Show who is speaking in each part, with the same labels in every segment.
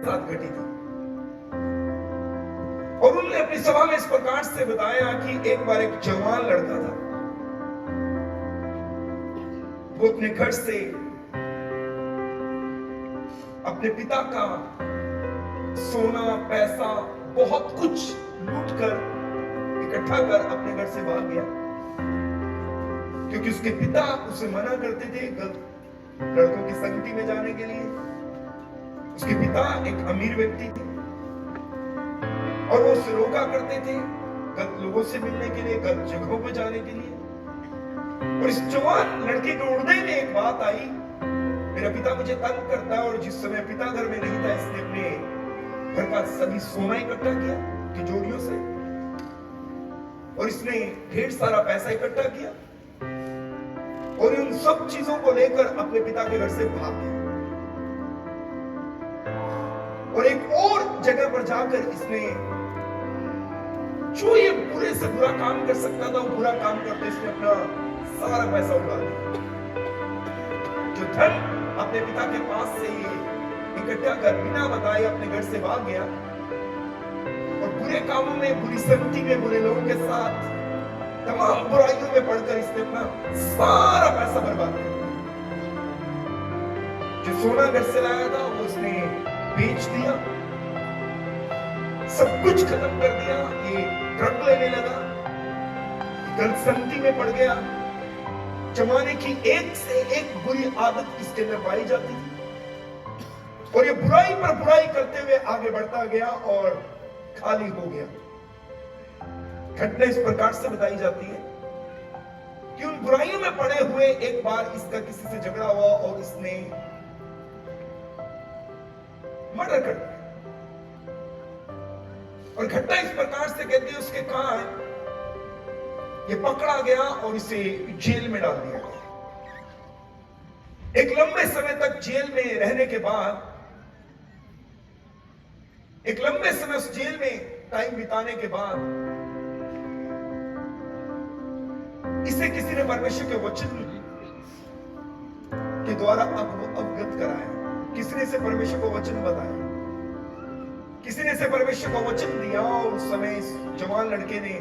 Speaker 1: साथ घटी थी। और उन्होंने अपनी सभा में इस प्रकार से बताया कि एक बार एक जवान लड़का था, वो अपने घर से अपने पिता का सोना पैसा बहुत कुछ लूट कर इकट्ठा कर अपने घर से भाग गया, क्योंकि उसके पिता उसे मना करते थे लड़कों की संगति में जाने के लिए। उसके पिता एक अमीर व्यक्ति थे और वो उसे रोका करते थे गलत लोगों से मिलने के लिए, गलत जगहों पर जाने के लिए। और इस जवान लड़के के हृदय में एक बात आई, मेरा पिता मुझे तंग करता है। और जिस समय पिता घर में नहीं था, इसने अपने घर का सभी सोना इकट्ठा किया तिजोरियों से, और इसने ढेर सारा पैसा इकट्ठा किया और उन सब चीजों को लेकर अपने पिता के घर से भाग गया। और एक और जगह पर जाकर इसने जो ये बुरे से बुरा काम कर सकता था, वो बुरा काम करते इसने अपना सारा पैसा उड़ा दिया। जो धन अपने पिता के पास से ये इकट्ठा कर बिना बताए अपने घर से भाग गया और बुरे कामों में, बुरी संगति में, बुरे लोगों के साथ तमाम बुराइयों में पड़कर इसने अपना सारा पैसा बर्बाद कर दिया। जो सोना घर से लाया था वो उसने बेच दिया, सब कुछ खत्म कर दिया। ये ड्रग लेने लगा, गलत संगति में पड़ गया, जमाने की एक से एक बुरी आदत इसके अंदर पाई जाती थी और ये बुराई पर बुराई करते हुए आगे बढ़ता गया और खाली हो गया। घटना इस प्रकार से बताई जाती है कि उन बुराइयों में पड़े हुए एक बार इसका किसी से झगड़ा हुआ और इसने मर्डर कर दिया। और घटना इस प्रकार से कहती है, उसके कारण ये पकड़ा गया और इसे जेल में डाल दिया गया। एक लंबे समय तक जेल में रहने के बाद, एक लंबे समय उस जेल में टाइम बिताने के बाद इसे किसी ने परमेश्वर के वचन के द्वारा अवगत कराया। किसी ने इसे परमेश्वर को वचन बताया, किसी ने इसे परमेश्वर को वचन दिया और उस समय इस जवान लड़के ने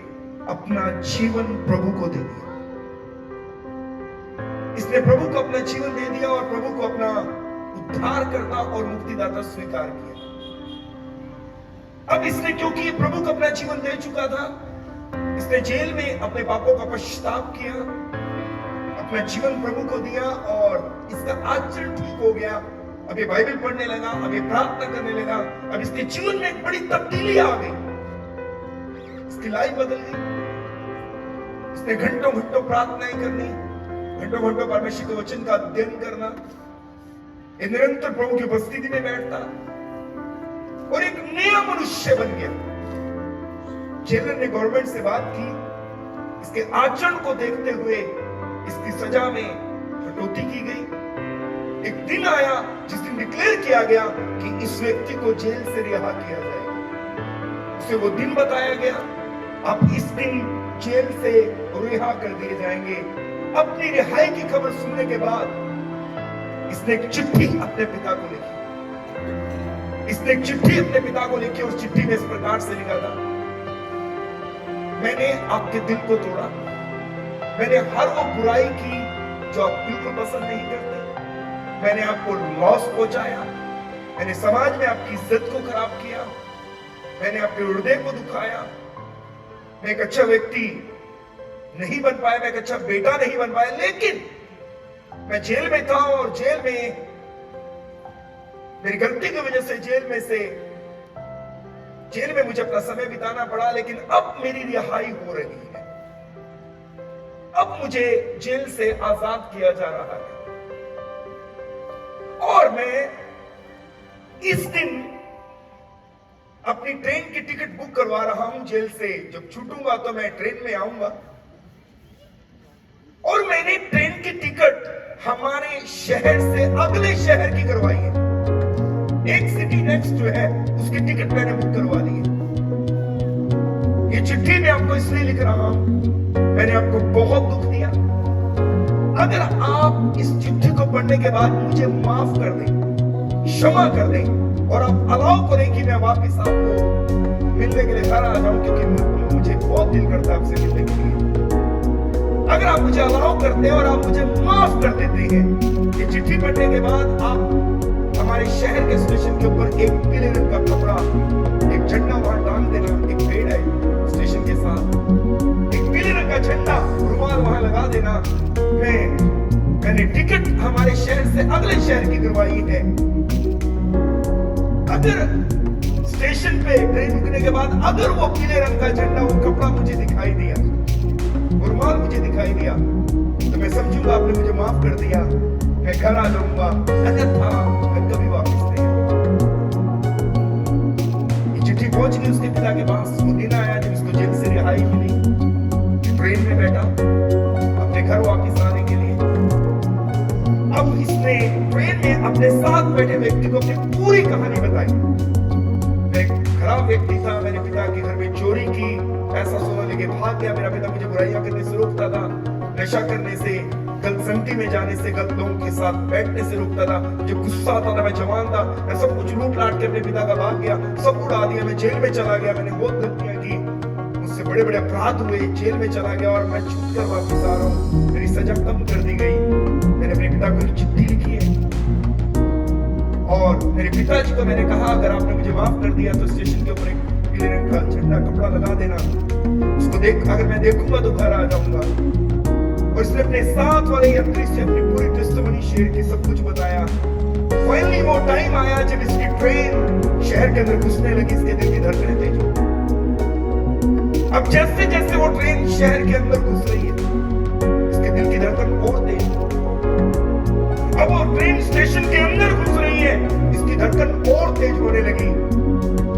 Speaker 1: अपना जीवन प्रभु को दे दिया। इसने प्रभु को अपना जीवन दे दिया और प्रभु को अपना उद्धारकर्ता और मुक्तिदाता स्वीकार किया। अब इसने, क्योंकि प्रभु को अपना जीवन दे चुका था, इसने जेल में अपने पापों का पश्चाताप किया, अपना जीवन प्रभु को दिया और इसका आचरण ठीक हो गया। अब ये बाइबल पढ़ने लगा, अब ये प्रार्थना करने लगा, अब इसके जीवन में एक बड़ी तब्दीली आ गई, इसकी लाइफ बदल गई। इसने घंटों घंटों प्रार्थनाएं करनी, घंटों घंटों परमेश्वर के वचन का अध्ययन करना, ये निरंतर प्रभु की उपस्थिति में बैठता और एक नया मनुष्य बन गया। जेलर ने गवर्नमेंट से बात की, इसके आचरण को देखते हुए इसकी सजा में कटौती की गई। एक दिन आया जिस दिन डिक्लेयर किया गया कि इस व्यक्ति को जेल से रिहा किया जाएगा। उसे वो दिन बताया गया, आप इस दिन जेल से रिहा कर दिए जाएंगे। अपनी रिहाई की खबर सुनने के बाद इसने एक चिट्ठी अपने पिता को लिखी। इसने एक चिट्ठी अपने पिता को लिखी। उस चिट्ठी में इस प्रकार से लिखा था, मैंने आपके दिल को तोड़ा, मैंने हर वो बुराई की जो आप बिल्कुल पसंद नहीं करते, मैंने आपको लॉस पहुंचाया, मैंने समाज में आपकी इज्जत को खराब किया, मैंने आपके हृदय को दुखाया, मैं एक अच्छा व्यक्ति नहीं बन पाया, मैं एक अच्छा बेटा नहीं बन पाया। लेकिन मैं जेल में था और जेल में मेरी गलती की वजह से जेल में मुझे अपना समय बिताना पड़ा, लेकिन अब मेरी रिहाई हो रही है, अब मुझे जेल से आजाद किया जा रहा है और मैं इस दिन अपनी ट्रेन की टिकट बुक करवा रहा हूं जेल से। जब छूटूंगा तो मैं ट्रेन में आऊंगा और मैंने ट्रेन की टिकट हमारे शहर से अगले शहर की करवाई है। एक सिटी नेक्स्ट जो है उसकी टिकट मैंने बुक करवा ली है। ये चिट्ठी मैं आपको इसलिए लिख रहा हूं, मैंने आपको बहुत दुख दिया। अगर आप इस चिट्ठी को पढ़ने के बाद मुझे माफ कर दें क्षमा कर दें और आप अलाउ करें कि मैं वापस आपको मिलने के लिए घर आ जाऊं, क्योंकि मुझे बहुत दिल करता है आपसे मिलने के लिए। अगर आप मुझे अलाउ करते हैं और आप मुझे माफ कर देते हैं, ये चिट्ठी पढ़ने के बाद आप हमारे शहर के स्टेशन के ऊपर एक पीले रंग का कपड़ा, एक झंडा वहां टांग देना, एक पेड़ है स्टेशन के साथ, एक पीले रंग का झंडा, रुमाल वहां लगा देना। मैंने टिकट हमारे शहर से अगले शहर की करवाई है। अगर स्टेशन पे ट्रेन रुकने के बाद अगर वो पीले रंग का झंडा, वो कपड़ा मुझे दिखाई दिया, रुमाल मुझे दिखाई दिया, तो मैं समझूंगा आपने मुझे माफ कर दिया, मैं घर आ जाऊंगा, अन्यथा मैं कभी वापस नहीं आऊंगा। ये चिट्ठी पहुंच गई उसके पिता के पास। वो दिन आया जब उसको जेल से रिहाई मिली, ट्रेन में बैठा अपने घर वापस आने के लिए। अब इसने ट्रेन में अपने साथ बैठे व्यक्ति को अपनी पूरी कहानी बताई। मैं एक खराब व्यक्ति था, मैंने पिता के घर में चोरी की, पैसा सोना लेके भाग गया। मेरा पिता मुझे बुराइयां करने से रोकता था, नशा करने से, गलत संगति में जाने से, गलत लोगों के साथ बैठने से रोकता था। मुझे गुस्सा आता था, मैं जवान था, मैं सब कुछ लूट लाट के अपने पिता का भाग गया, सब उड़ा दिया, मैं जेल में चला गया। मैंने बहुत गलतियां की, मुझसे बड़े बड़े अपराध हुए, जेल में चला गया और मैं छूट कर वापस आ रहा हूँ। मेरी सजा कम कर दी गई। मैंने अपने पिता को एक चिट्ठी लिखी है और मेरे पिताजी को मैंने कहा अगर आपने मुझे माफ कर दिया तो स्टेशन के ऊपर एक पीले रंग का झंडा कपड़ा लगा देना, उसको देख अगर मैं देखूंगा तो घर आ जाऊंगा। और इसने अपने साथ वाले यात्री से अपनी पूरी टेस्टिमनी शेयर की, सब कुछ बताया। फाइनली वो टाइम आया जब इसकी ट्रेन शहर के अंदर घुसने लगी, इसके दिल की धड़कनें तेज हो। अब जैसे जैसे वो ट्रेन शहर के अंदर घुस रही है, इसके दिल की धड़कन और तेज। अब वो ट्रेन स्टेशन के अंदर घुस रही है, इसकी धड़कन और तेज होने लगी।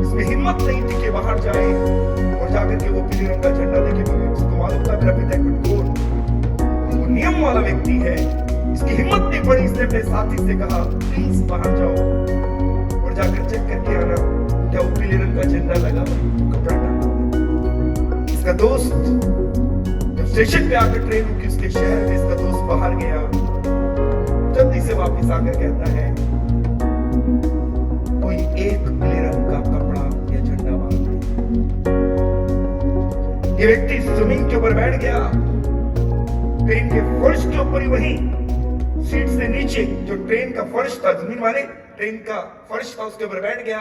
Speaker 1: इसमें हिम्मत नहीं थी कि बाहर जाए और जाकर के वो पीले रंग का झंडा देखे, क्योंकि उसको मालूम था मेरा पिता कठोर, वो नियम वाला व्यक्ति है। इसकी हिम्मत नहीं पड़ी, इसने अपने साथी से कहा प्लीज बाहर जाओ और जाकर चेक करके आना क्या वो पीले रंग का झंडा लगा हुआ, कपड़ा टांगा। इसका दोस्त जब स्टेशन पे आकर ट्रेन रुकी उसके शहर में, इसका दोस्त बाहर गया, जल्दी से वापस आकर कहता है कोई एक पीले रंग का कपड़ा या झंडा बांध। ये व्यक्ति जमीन के ऊपर बैठ गया, ट्रेन के फर्श के ऊपर ही, वहीं सीट से नीचे जो ट्रेन का फर्श था, जमीन माने ट्रेन का फर्श था, उसके ऊपर बैठ गया।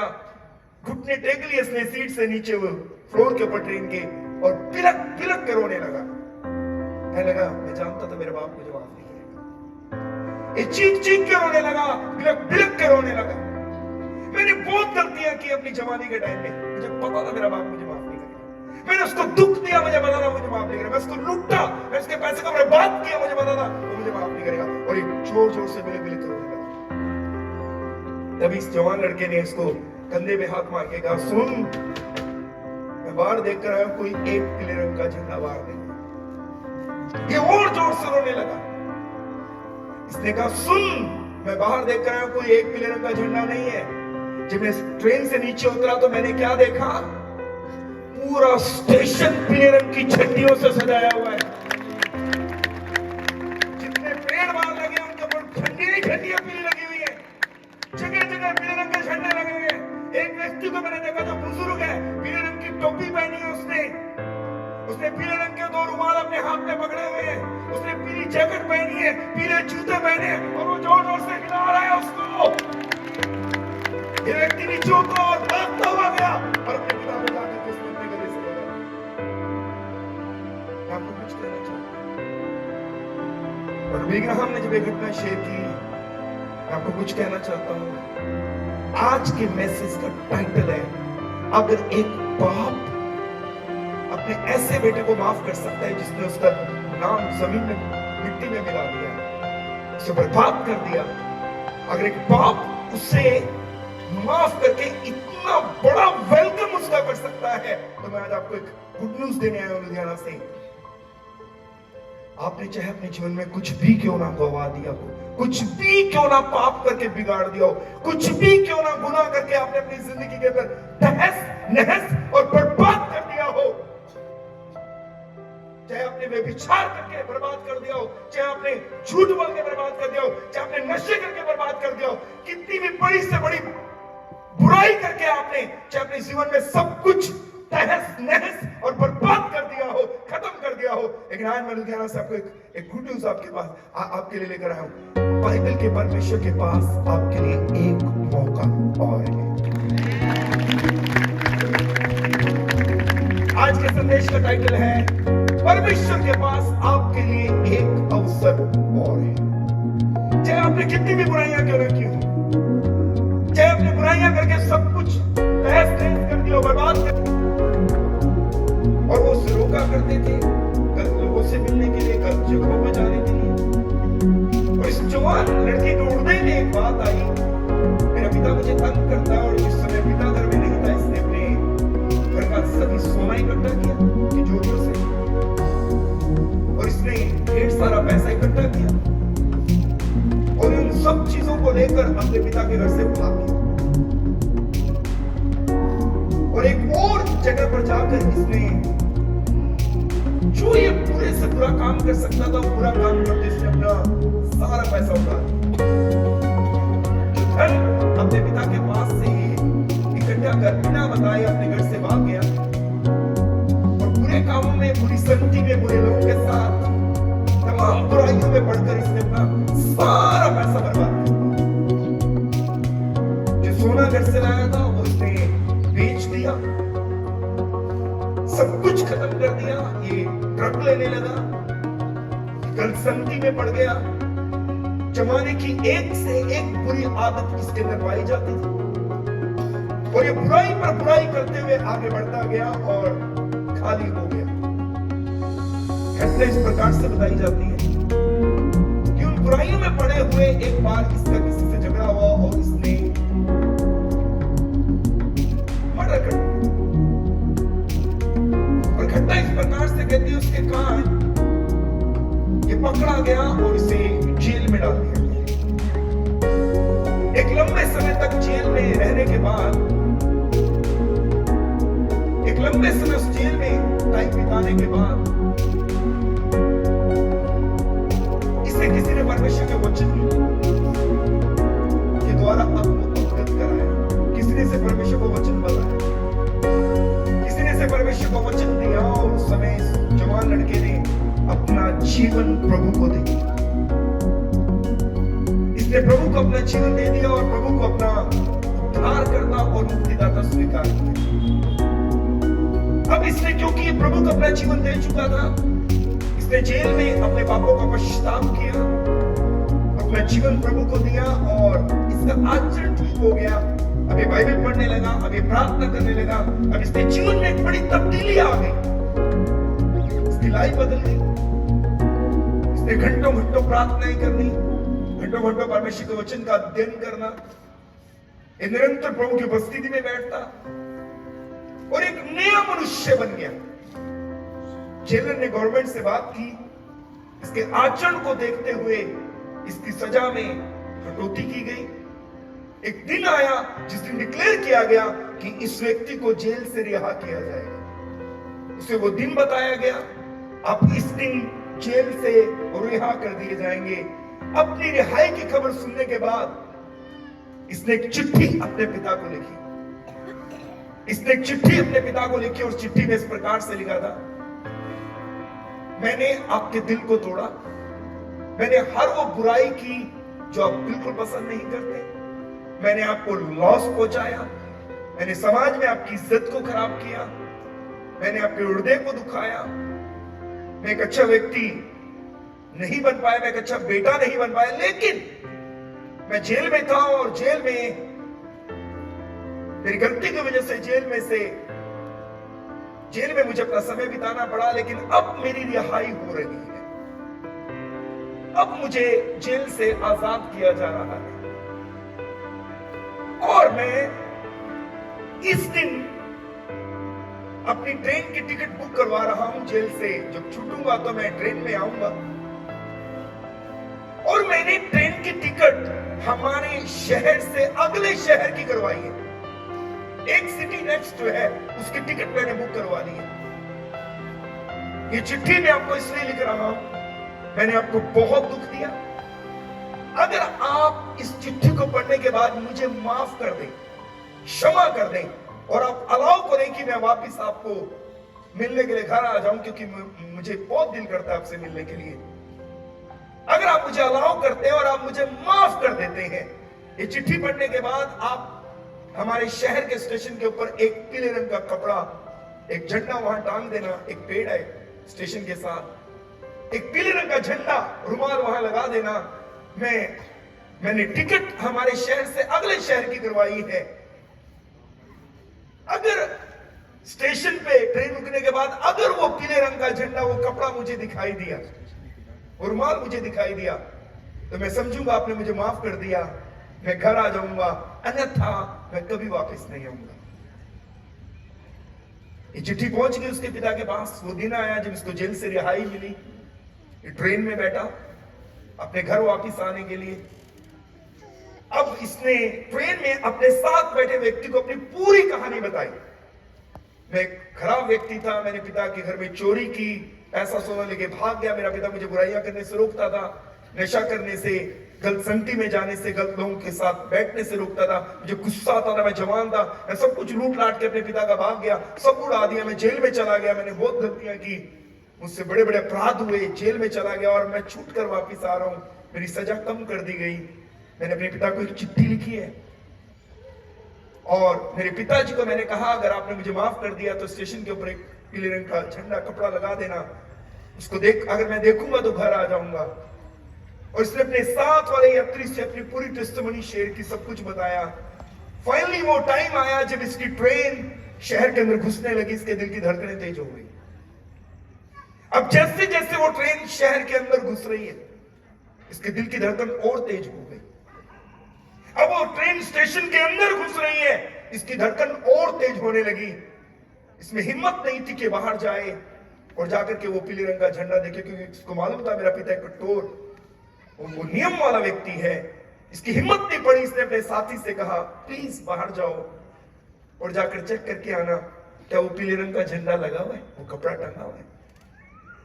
Speaker 1: घुटने टेक लिए इसने सीट से नीचे वो फ्लोर के ऊपर ट्रेन के, और पिलक पिलक कर रोने लगा। कहने लगा मैं जानता था मेरे बाप मुझे माफ नहीं करेगा। ये चीख चीख के रोने लगा, बिलक बिलक के रोने लगा। मैंने बहुत गलतियां की अपनी जवानी के टाइम में, मुझे पता था मेरा बाप मुझे माफ नहीं करेगा। मैंने उसको दुख दिया, मुझे पता था मुझे माफ नहीं करेगा। मैं उसको लूटा, मैं उसके पैसे का बर्बाद किया, मुझे पता था वो मुझे माफ नहीं करेगा। और ये जोर जोर से बिलक बिलक रोने लगा। तभी इस जवान लड़के ने इसको कंधे में हाथ मार के कहा सुन, मैं बाहर देख कर आया, कोई एक पीले रंग का झंडा बाहर नहीं। ये और जोर से रोने लगा। इसने कहा सुन, मैं बाहर देख कर आया, कोई एक पीले रंग का झंडा नहीं है। जब मैं ट्रेन से नीचे उतरा तो मैंने क्या देखा, पूरा स्टेशन पीले रंग की झंडियों से सजाया हुआ है। जितने पेड़ बाहर लगे उनके ऊपर झंडियां ही झंडियां पीली लगी हुई है, जगह जगह पीले रंग के झंडे लगे हुए हैं। एक व्यक्ति को मैंने देखा जो बुजुर्ग है, पीले रंग की टोपी पहनी है उसने पीले रंग के 2 रुमाल अपने हाथ में पकड़े हुए हैं, उसने पीली जैकेट पहनी है, पीले जूते पहने हैं, और वो जोर जोर से हिला रहा है उसको। ये व्यक्ति नीचे उतरा और भागता हुआ गया और अपने पिता को जाकर के उसने अपने गले से लगा। मैं आपको कुछ कहना चाहता हूं, और बिग्रहाम ने जब एक घटना शेयर की, मैं आपको कुछ कहना चाहता हूं। आज के मैसेज का टाइटल है, अगर एक बाप अपने ऐसे बेटे को माफ कर सकता है जिसने उसका नाम जमीन में मिट्टी में मिला दिया, उसे बर्बाद कर दिया, अगर एक बाप उसे माफ करके इतना बड़ा वेलकम उसका कर सकता है, तो मैं आज आपको एक गुड न्यूज देने आया हूं लुधियाना से। आपने चाहे अपने जीवन में कुछ भी क्यों ना गवा दिया हो, कुछ भी क्यों ना पाप करके बिगाड़ दिया हो, कुछ भी क्यों ना गुनाह करके आपने अपनी जिंदगी के अंदर तहस नहस और बर्बाद कर दिया हो, चाहे आपने व्यभिचार करके बर्बाद कर दिया हो, चाहे आपने झूठ बोल के बर्बाद कर दिया हो, चाहे आपने नशे करके बर्बाद कर दिया हो, कितनी भी बड़ी से बड़ी बुराई करके आपने चाहे अपने जीवन में सब कुछ तहस नहस और बर्बाद कर दिया हो, खत्म कर दिया हो, लेकिन आज मैं लुधियाना से आपको एक गुड न्यूज आपके पास आपके लिए लेकर आया हूं। बाइबल के परमेश्वर के पास आपके लिए एक मौका और है। आज के संदेश का टाइटल है परमेश्वर के पास आपके लिए एक अवसर और है। चाहे आपने कितनी भी बुराइयां क्यों ना की हो, चाहे आपने बुराइयां करके सब कुछ तहस नहस कर दिया, बर्बाद कर दिया, और वो उसे रोका करते थे गलत लोगों से मिलने के लिए, गलत जगहों पर जाने के लिए। और इस जवान लड़के के हृदय में एक बात आई, मेरा पिता मुझे तंग करता है, और इस समय पिता घर में नहीं था, इसने अपने घर का सभी सोना इकट्ठा किया तिजोरियों से, और इसने ढेर सारा पैसा इकट्ठा किया, और इन सब चीजों को लेकर अपने पिता के घर से भाग गया, और एक और जगह पर जाकर इसने जो ये पूरे से बुरा काम कर सकता था, वो बुरा काम करते इसने अपना सारा पैसा उड़ा धन अपने पिता के पास से इकट्ठा कर बिना बताए अपने घर से भाग गया, और बुरे कामों में, बुरी संगति में, बुरे लोगों के साथ तमाम बुराइयों में पड़कर इसने अपना सारा पैसा बर्बाद कर दिया। जो सोना घर से लाया था वो इसने बेच दिया, सब कुछ खत्म कर दिया, ये ड्रग लेने लगा, गलत संगति में पड़ गया, जमाने की एक से एक बुरी आदत इसके अंदर पाई जाती थी, और ये बुराई पर बुराई करते हुए आगे बढ़ता गया और खाली हो गया। घटना इस प्रकार से बताई जाती है कि उन बुराइयों में पड़े हुए एक बार इसका किसी से झगड़ा हुआ और इसने मर्डर कर दिया, और घटना इस प्रकार से कहती है उसके कारण ये पकड़ा गया और इसे जेल में डाल दिया गया। एक लंबे समय तक जेल में रहने के बाद, एक लंबे समय उस जेल में टाइम बिताने के बाद, इसे किसी ने परमेश्वर के वचन के द्वारा अवगत कराया, किसी ने इसे परमेश्वर को वचन बताया, किसी ने इसे परमेश्वर को वचन दिया, और उस समय इस जवान लड़के ने अपना जीवन प्रभु को दे दिया। इसने प्रभु को अपना जीवन दे दिया और प्रभु को अपना उद्धारकर्ता और मुक्तिदाता स्वीकार किया। अब इसने, क्योंकि प्रभु को अपना जीवन दे चुका था, इसने जेल में अपने पापों का पश्चाताप किया, अपना जीवन प्रभु को दिया, और इसका आचरण ठीक हो गया। अभी बाइबल पढ़ने लगा, अभी प्रार्थना करने लगा, अब इसके जीवन में एक बड़ी तब्दीली आ गई, इसकी लाइफ बदल गई। इसने घंटों घंटों प्रार्थनाएं करनी, घंटों घंटों परमेश्वर के वचन का अध्ययन करना, ये निरंतर प्रभु की उपस्थिति में बैठता, और एक नया मनुष्य बन गया। जेलर ने गवर्नमेंट से बात की, इसके आचरण को देखते हुए इसकी सजा में कटौती की गई। एक दिन आया जिस दिन डिक्लेयर किया गया कि इस व्यक्ति को जेल से रिहा किया जाएगा। उसे वो दिन बताया गया, आप इस दिन जेल से रिहा कर दिए जाएंगे। अपनी रिहाई की खबर सुनने के बाद इसने एक चिट्ठी अपने पिता को लिखी, इसने एक चिट्ठी अपने पिता को लिखी, और चिट्ठी में इस प्रकार से लिखा था, मैंने आपके दिल को तोड़ा, मैंने हर वो बुराई की जो आप बिल्कुल पसंद नहीं करते, मैंने आपको लॉस पहुंचाया, मैंने समाज में आपकी इज्जत को खराब किया, मैंने आपके हृदय को दुखाया, मैं एक अच्छा व्यक्ति नहीं बन पाया, मैं एक अच्छा बेटा नहीं बन पाया, लेकिन मैं जेल में था, और जेल में मेरी गलती की वजह से जेल में मुझे अपना समय बिताना पड़ा, लेकिन अब मेरी रिहाई हो रही है, अब मुझे जेल से आजाद किया जा रहा है, और मैं इस दिन अपनी ट्रेन की टिकट बुक करवा रहा हूं जेल से। जब छूटूंगा तो मैं ट्रेन में आऊंगा, और मैंने ट्रेन की टिकट हमारे शहर से अगले शहर की करवाई है, एक सिटी नेक्स्ट जो है उसकी टिकट मैंने बुक करवा ली है। ये चिट्ठी मैं आपको इसलिए लिख रहा हूं, मैंने आपको बहुत दुख दिया। अगर आप इस चिट्ठी को पढ़ने के बाद मुझे माफ कर दें, क्षमा कर दें, और आप अलाउ करें कि मैं वापस आपको मिलने के लिए घर आ जाऊं, क्योंकि मुझे बहुत दिल करता है आपसे मिलने के लिए। अगर आप मुझे अलाउ करते हैं और आप मुझे माफ कर देते हैं, ये चिट्ठी पढ़ने के बाद आप हमारे शहर के स्टेशन के ऊपर एक पीले रंग का कपड़ा, एक झंडा वहां टांग देना, एक पेड़ है स्टेशन के साथ, एक पीले रंग का झंडा, रुमाल वहां लगा देना। मैंने टिकट हमारे शहर से अगले शहर की करवाई है। अगर स्टेशन पे ट्रेन रुकने के बाद अगर वो पीले रंग का झंडा, वो कपड़ा मुझे दिखाई दिया, वो रुमाल मुझे दिखाई दिया, तो मैं समझूंगा आपने मुझे माफ कर दिया, मैं घर आ जाऊंगा, अन्यथा मैं कभी वापस नहीं आऊंगा। ये चिट्ठी पहुंच गई उसके पिता के पास। वो दिन आया जब इसको जेल से रिहाई मिली। ये ट्रेन में बैठा अपने घर वापस आने के लिए। अब इसने ट्रेन में अपने साथ बैठे व्यक्ति को अपनी पूरी कहानी बताई। मैं एक खराब व्यक्ति था, मैंने पिता के घर में चोरी की, पैसा सोना लेके भाग गया। मेरा पिता मुझे बुराइयां करने से रोकता था, नशा करने से, गलत संगति में जाने से, गलत लोगों के साथ बैठने से रोकता था। मुझे गुस्सा आता था, मैं जवान था, मैं सब कुछ लूट लाट के अपने पिता का भाग गया, सब उड़ा दिया, मैं जेल में चला गया। मैंने बहुत गलतियां की, मुझसे बड़े बड़े अपराध हुए, जेल में चला गया और मैं छूट कर वापिस आ रहा हूं। मेरी सजा कम कर दी गई। मैंने अपने पिता को एक चिट्ठी लिखी है और मेरे पिताजी को मैंने कहा, अगर आपने मुझे माफ कर दिया तो स्टेशन के ऊपर एक पीले रंग का झंडा कपड़ा लगा देना, उसको देख अगर मैं देखूंगा तो घर आ जाऊंगा। और इसने अपने साथ वाले यात्री से अपनी पूरी टेस्टिमनी शेयर की, सब कुछ बताया। फाइनली वो टाइम आया जब इसकी ट्रेन शहर के अंदर घुसने लगी, इसके दिल की धड़कनें तेज हो गई। अब जैसे जैसे वो ट्रेन शहर के अंदर घुस रही है, इसके दिल की धड़कन और तेज हो गई। अब वो ट्रेन स्टेशन के अंदर घुस रही है, इसकी धड़कन और तेज होने लगी। इसमें हिम्मत नहीं थी कि बाहर जाए और जाकर के वो पीले रंग का झंडा देखे, क्योंकि इसको मालूम था मेरा पिता एक कठोर, वो नियम वाला व्यक्ति है। इसकी हिम्मत नहीं पड़ी। इसने अपने साथी से कहा, प्लीज बाहर जाओ और जाकर चेक करके आना, क्या वो पीले रंग का झंडा लगा हुआ है, वो कपड़ा टंगा हुआ है।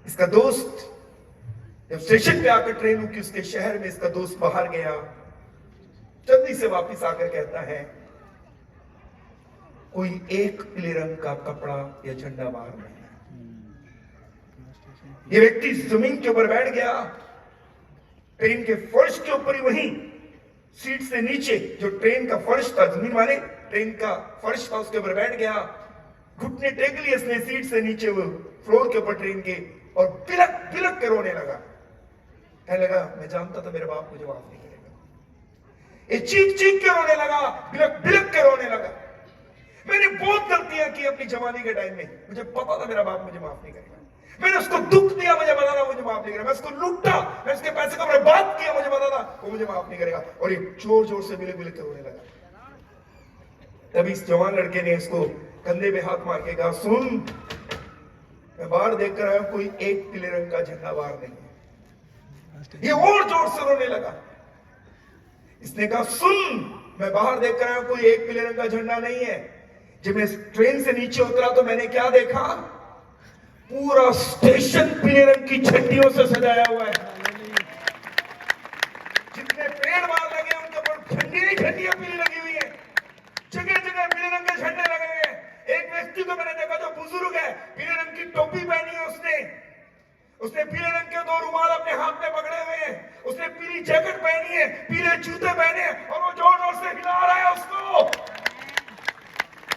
Speaker 1: इसका दोस्त जब स्टेशन पे आकर ट्रेन रुकी उसके शहर में, इसका दोस्त बाहर गया, जल्दी से वापस आकर कहता है, कोई एक पीले रंग का कपड़ा या झंडा बाहर नहीं है। ये व्यक्ति जमीन के ऊपर बैठ गया, ट्रेन के फर्श के ऊपर ही, वहीं सीट से नीचे जो ट्रेन का फर्श था, जमीन माने ट्रेन का फर्श था, उसके ऊपर बैठ गया। घुटने टेक लिए इसने सीट से नीचे, वो फ्लोर के ऊपर ट्रेन के, और बिलक बिलक के रोने लगा। कहने लगा, मैं जानता था मेरे बाप मुझे माफ नहीं करेगा। ये चीख चीख के रोने लगा, बिलक बिलक के रोने लगा। मैंने बहुत गलतियां की अपनी जवानी के टाइम में, मुझे पता था मेरा बाप मुझे माफ नहीं करेगा। मैंने उसको दुख दिया, मुझे पता था मुझे माफ नहीं करेगा। मैं उसको लूटा, मैं उसके पैसे का बर्बाद किया, मुझे पता था वो मुझे माफ नहीं करेगा। और ये जोर जोर से बिलक बिलक के रोने लगा। तभी इस जवान लड़के ने इसको कंधे पे हाथ मार के कहा, सुन, मैं बाहर देख कर आया, कोई एक पीले रंग का झंडा बाहर नहीं है। ये और जोर से रोने लगा। इसने कहा, सुन, मैं बाहर देख कर आया, कोई एक पीले रंग का झंडा नहीं है। जब मैं ट्रेन से नीचे उतरा तो मैंने क्या देखा, पूरा स्टेशन पीले रंग की झंडियों से सजाया हुआ है। जितने पेड़ बाहर लगे हैं उनके ऊपर झंडियां पीली लगी हुई है, जगह जगह पीले रंग के झंडे लगे हुए हैं। एक व्यक्ति को मैंने देखा जो बुजुर्ग है, पीले रंग की टोपी पहनी है उसने पीले रंग के 2 रुमाल अपने हाथ में पकड़े हुए हैं, उसने पीली जैकेट पहनी है, पीले जूते पहने हैं, और वो जोर जोर से हिला रहा है उसको।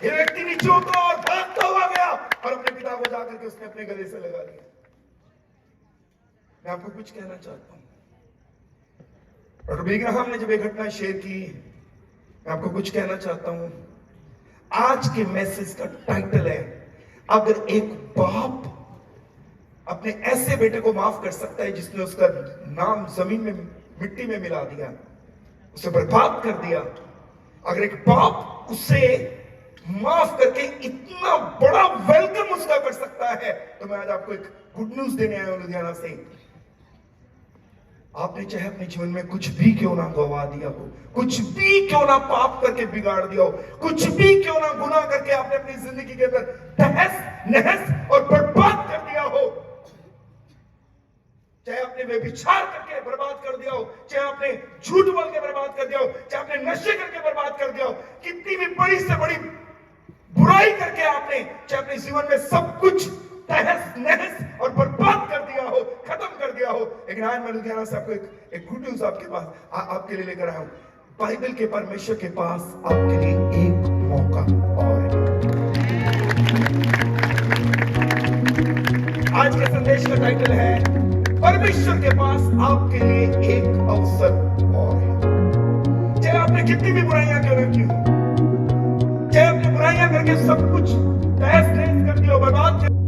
Speaker 1: ये व्यक्ति नीचे उतरा और भागता हुआ गया और अपने पिता को जाकर के उसने अपने गले से लगा लिया। मैं आपको कुछ कहना चाहता हूं, डॉक्टर बिली ग्राहम ने जब ये घटना शेयर की, मैं आपको कुछ कहना चाहता हूं। आज के मैसेज का टाइटल है, अगर एक बाप अपने ऐसे बेटे को माफ कर सकता है जिसने उसका नाम जमीन में मिट्टी में मिला दिया, उसे बर्बाद कर दिया, अगर एक बाप उसे माफ करके इतना बड़ा वेलकम उसका कर सकता है, तो मैं आज आपको एक गुड न्यूज देने आया हूं लुधियाना से। आपने चाहे अपने जीवन में कुछ भी क्यों ना गवा दिया हो, कुछ भी क्यों ना पाप करके बिगाड़ दिया हो, कुछ भी क्यों ना गुनाह करके आपने अपनी जिंदगी के अंदर तहस नहस और बर्बाद कर दिया हो, चाहे आपने व्यभिचार करके बर्बाद कर दिया हो, चाहे आपने झूठ बोल के बर्बाद कर दिया हो, चाहे आपने नशे करके बर्बाद कर दिया हो, कितनी भी बड़ी से बड़ी बुराई करके आपने, चाहे अपने जीवन में सब कुछ तहस नहस और बर्बाद कर दिया हो, खत्म कर दिया हो, लेकिन आज मैं लुधियाना से आपको एक गुड न्यूज आपके पास आपके लिए लेकर आया हूं। बाइबल के परमेश्वर के पास आपके लिए एक मौका और है। आज के संदेश का टाइटल है परमेश्वर के पास आपके लिए एक अवसर और है। चाहे आपने कितनी भी बुराइयां क्यों न की हो, चाहे आपने बुराइयां करके सब कुछ तहस नहस कर दिया हो, बर्बाद कर